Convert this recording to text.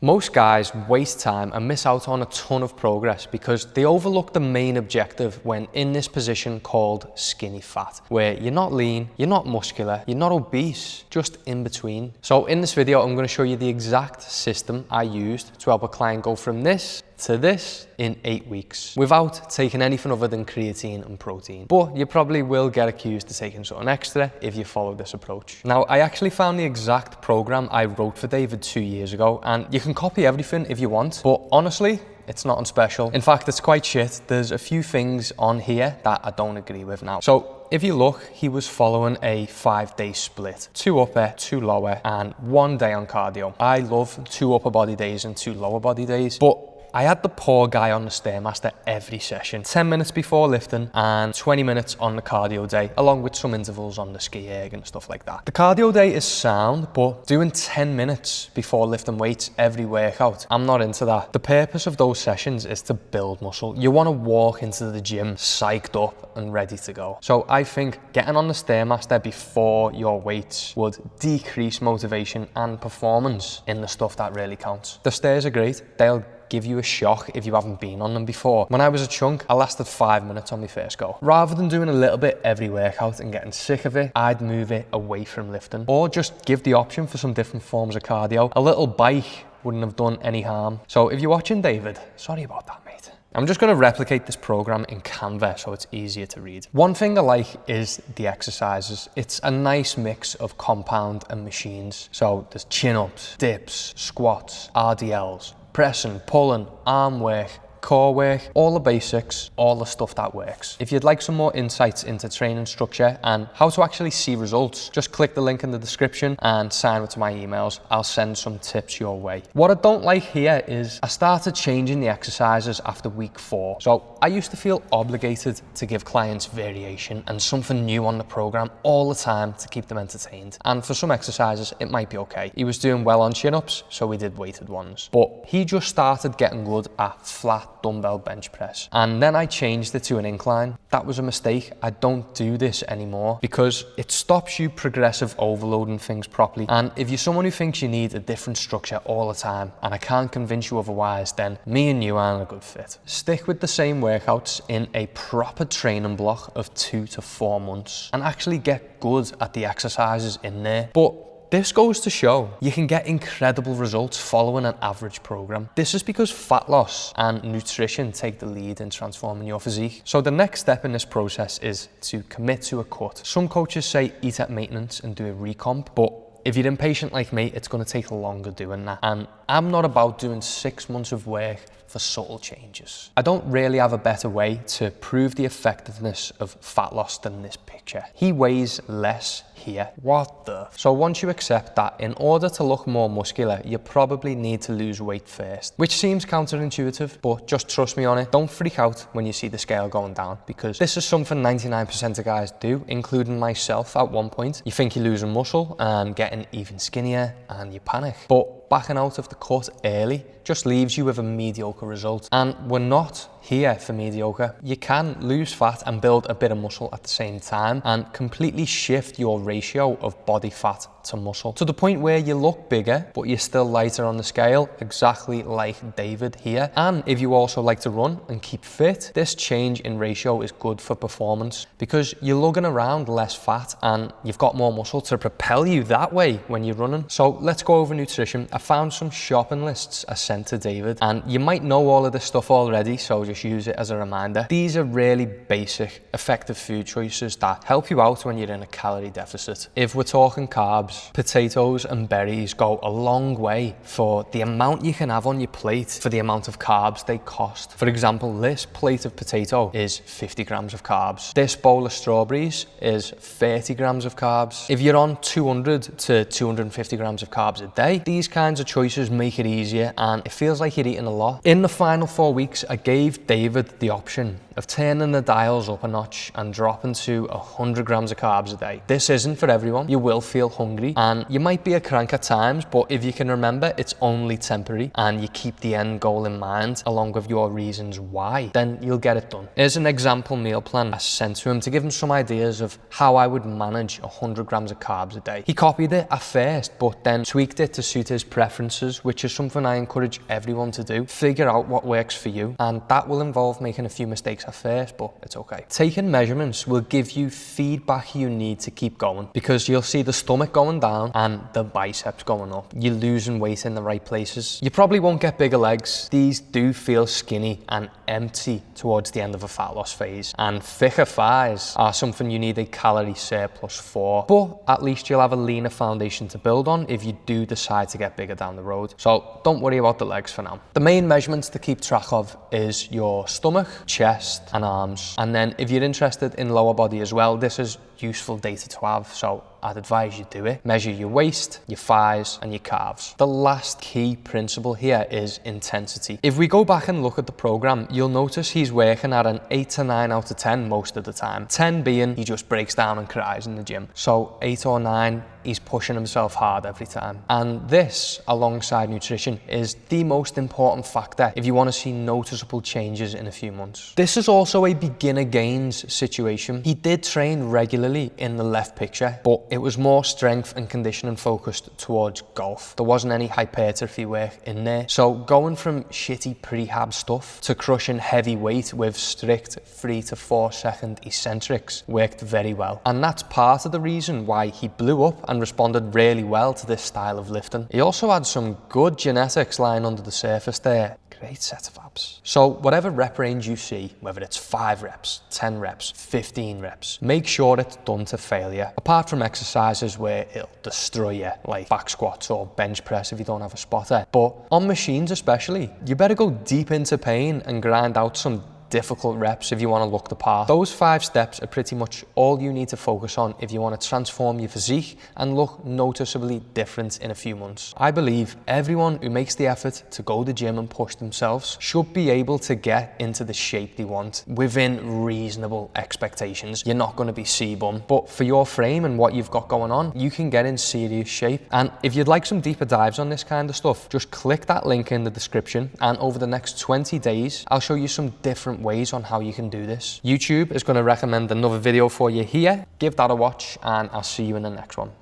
Most guys waste time and miss out on a ton of progress because they overlook the main objective when in this position called skinny fat, where you're not lean, you're not muscular, you're not obese, just in between. So in this video, I'm going to show you the exact system I used to help a client go from this to this in 8 weeks without taking anything other than creatine and protein. But you probably will get accused of taking something extra if you follow this approach. Now, I actually found the exact program I wrote for David 2 years ago, and you can copy everything if you want, but honestly, it's nothing special. In fact, it's quite shit. There's a few things on here that I don't agree with now. So if you look, he was following a 5-day split, 2 upper, 2 lower, and 1 day on cardio. I love 2 upper body days and 2 lower body days, but I had the poor guy on the Stairmaster every session, 10 minutes before lifting and 20 minutes on the cardio day, along with some intervals on the ski erg and stuff like that. The cardio day is sound, but doing 10 minutes before lifting weights every workout, I'm not into that. The purpose of those sessions is to build muscle. You want to walk into the gym psyched up and ready to go. So I think getting on the Stairmaster before your weights would decrease motivation and performance in the stuff that really counts. The stairs are great. They'll give you a shock if you haven't been on them before. When I was a chunk, I lasted 5 minutes on my first go. Rather than doing a little bit every workout and getting sick of it, I'd move it away from lifting or just give the option for some different forms of cardio. A little bike wouldn't have done any harm. So if you're watching, David, sorry about that, mate. I'm just going to replicate this program in Canva so it's easier to read. One thing I like is the exercises. It's a nice mix of compound and machines. So there's chin-ups, dips, squats, RDLs, pressing, pulling, arm work, core work, all the basics, all the stuff that works. If you'd like some more insights into training structure and how to actually see results, just click the link in the description and sign up to my emails. I'll send some tips your way. What I don't like here is I started changing the exercises after week 4. So I used to feel obligated to give clients variation and something new on the program all the time to keep them entertained. And for some exercises, it might be okay. He was doing well on chin-ups, so we did weighted ones. But he just started getting good at flat dumbbell bench press, and then I changed it to an incline. That was a mistake. I don't do this anymore because it stops you progressive overloading things properly. And if you're someone who thinks you need a different structure all the time and I can't convince you otherwise, then me and you aren't a good fit. Stick with the same workouts in a proper training block of 2 to 4 months and actually get good at the exercises in there. But this goes to show you can get incredible results following an average program. This is because fat loss and nutrition take the lead in transforming your physique. So the next step in this process is to commit to a cut. Some coaches say eat at maintenance and do a recomp, but if you're impatient like me, it's going to take longer doing that. And I'm not about doing 6 months of work for subtle changes. I don't really have a better way to prove the effectiveness of fat loss than this picture. He weighs less here. What the? So once you accept that in order to look more muscular, you probably need to lose weight first, which seems counterintuitive, but just trust me on it. Don't freak out when you see the scale going down, because this is something 99% of guys do, including myself at one point. You think you're losing muscle and getting even skinnier and you panic. But backing out of the cut early just leaves you with a mediocre result. And we're not here for mediocre. You can lose fat and build a bit of muscle at the same time and completely shift your ratio of body fat to muscle to the point where you look bigger, but you're still lighter on the scale, exactly like David here. And if you also like to run and keep fit, this change in ratio is good for performance because you're lugging around less fat and you've got more muscle to propel you that way when you're running. So let's go over nutrition. I found some shopping lists I sent to David, and you might know all of this stuff already, so just use it as a reminder. These are really basic, effective food choices that help you out when you're in a calorie deficit. If we're talking carbs, potatoes and berries go a long way for the amount you can have on your plate for the amount of carbs they cost. For example, this plate of potato is 50 grams of carbs. This bowl of strawberries is 30 grams of carbs. If you're on 200 to 250 grams of carbs a day, these kinds of choices make it easier and it feels like you're eating a lot. In the final 4 weeks, I gave gave David the option of turning the dials up a notch and dropping to 100 grams of carbs a day. This isn't for everyone. You will feel hungry and you might be a crank at times, but if you can remember it's only temporary and you keep the end goal in mind along with your reasons why, then you'll get it done. Here's an example meal plan I sent to him to give him some ideas of how I would manage 100 grams of carbs a day. He copied it at first, but then tweaked it to suit his preferences, which is something I encourage everyone to do. Figure out what works for you, and that will involve making a few mistakes at first, but it's okay. Taking measurements will give you feedback you need to keep going, because you'll see the stomach going down and the biceps going up. You're losing weight in the right places. You probably won't get bigger legs. These do feel skinny and empty towards the end of a fat loss phase, and thicker thighs are something you need a calorie surplus for, but at least you'll have a leaner foundation to build on if you do decide to get bigger down the road. So don't worry about the legs for now. The main measurements to keep track of is your stomach, chest and arms, and then if you're interested in lower body as well, this is useful data to have, so I'd advise you do it. Measure your waist, your thighs and your calves. The last key principle here is intensity. If we go back and look at the program, you'll notice he's working at an 8 to 9 out of 10 most of the time. 10 being he just breaks down and cries in the gym. So 8 or 9, he's pushing himself hard every time. And this, alongside nutrition, is the most important factor if you want to see noticeable changes in a few months. This is also a beginner gains situation. He did train regularly in the left picture, but it was more strength and conditioning focused towards golf. There wasn't any hypertrophy work in there. So going from shitty prehab stuff to crushing heavy weight with strict 3 to 4 second eccentrics worked very well. And that's part of the reason why he blew up and responded really well to this style of lifting. He also had some good genetics lying under the surface there. Great set of abs. So whatever rep range you see, whether it's 5 reps, 10 reps, 15 reps, make sure it's done to failure. Apart from exercises where it'll destroy you, like back squats or bench press if you don't have a spotter. But on machines especially, you better go deep into pain and grind out some difficult reps if you want to look the part. Those 5 steps are pretty much all you need to focus on if you want to transform your physique and look noticeably different in a few months. I believe everyone who makes the effort to go to the gym and push themselves should be able to get into the shape they want within reasonable expectations. You're not going to be C-bum, but for your frame and what you've got going on, you can get in serious shape. And if you'd like some deeper dives on this kind of stuff, just click that link in the description, and over the next 20 days, I'll show you some different ways on how you can do this. YouTube is going to recommend another video for you here. Give that a watch and I'll see you in the next one.